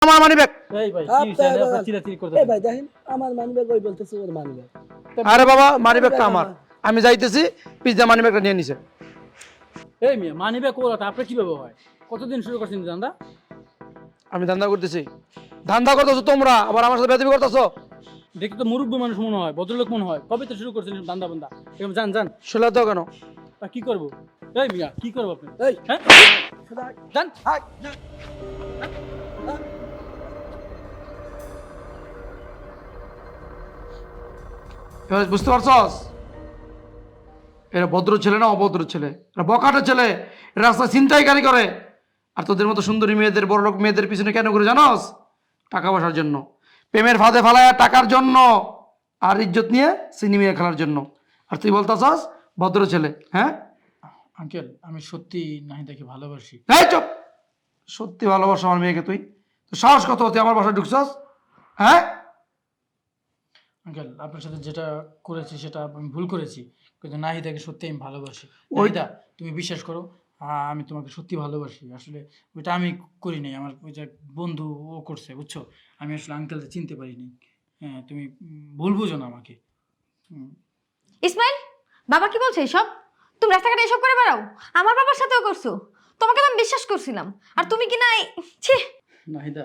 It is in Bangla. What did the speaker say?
আমার মানি ব্যাগ। এই ভাই কি হইছে আপনি চিল্লাচিল্লি এই করতেছেন? ভাই দেখেন আমার মানি ব্যাগ ওই বলতেছে ওর মানি ব্যাগ। আরে বাবা মানি ব্যাগটা আমার, আমি যাইতেছি পিজ্জা মানি ব্যাগটা নিয়ে নিছে। এই মিয়া মানি ব্যাগ ওরা আপনি কিভাবে হয়? কতদিন শুরু করছেন দান্দা? আমি ধান্দা করতেছি। ধান্দা করতেছো তোমরা, আবার আমার সাথে বেয়াদবি করতেছো। দেখি তো মুরব্বী মানুষ মনে হয়, ভদ্রলোক মনে হয়। কবে তো শুরু করছেন দান্দা বান্দা? এরকম যান যান। শুনলে তো কেন? তা কি করবো? এই মিয়া কি করবো আপনি? এই হ্যাঁ যান। এবার বুঝতে পারছস? এরা ভদ্র ছেলে না অভদ্র ছেলে, এরা বকাটা ছেলে, এরা রাস্তায় ছিনতাইকারী করে। আর তোদের মতো সুন্দরী মেয়েদের, বড়লোক মেয়েদের পিছনে কেন করে জানোস? টাকা পয়সার জন্য, প্রেমের ফাঁদে ফালায় টাকার জন্য, আর ইজ্জত নিয়ে সিনেমিয়া খেলার জন্য। আর তুই বলতেছস ভদ্র ছেলে? হ্যাঁ আঙ্কেল আমি সত্যি নাহিদাকে ভালোবাসি। এই চুপ! সত্যি ভালোবাসা আমার মেয়েকে তুই? তো সাহস কত তুই আমার বাসায় ঢুকছস? হ্যাঁ আঙ্কেল আপনার সাথে যেটা করেছি সেটা আমি ভুল করেছি, কিন্তু নাহিদাকে সত্যি আমি ভালোবাসি। ওই- নাহিদা তুমি বিশ্বাস করো, আমি তোমাকে সত্যি ভালোবাসি। আসলে ওইটা আমি করি নাই, আমার ওই যে বন্ধু ও করছে, বুঝছো? আমি আসলে আঙ্কেলকে চিনতে পারিনি। হ্যাঁ তুমি ভুল বুঝো না আমাকে। ইসমাইল, বাবা কি বলছে এসব? তুমি রাস্তাঘাটে এসব করে বেড়াও? আমার বাবার সাথেও করছো? তোমাকে তো আমি বিশ্বাস করছিলাম, আর তুমি কি না ছি! নাহিদা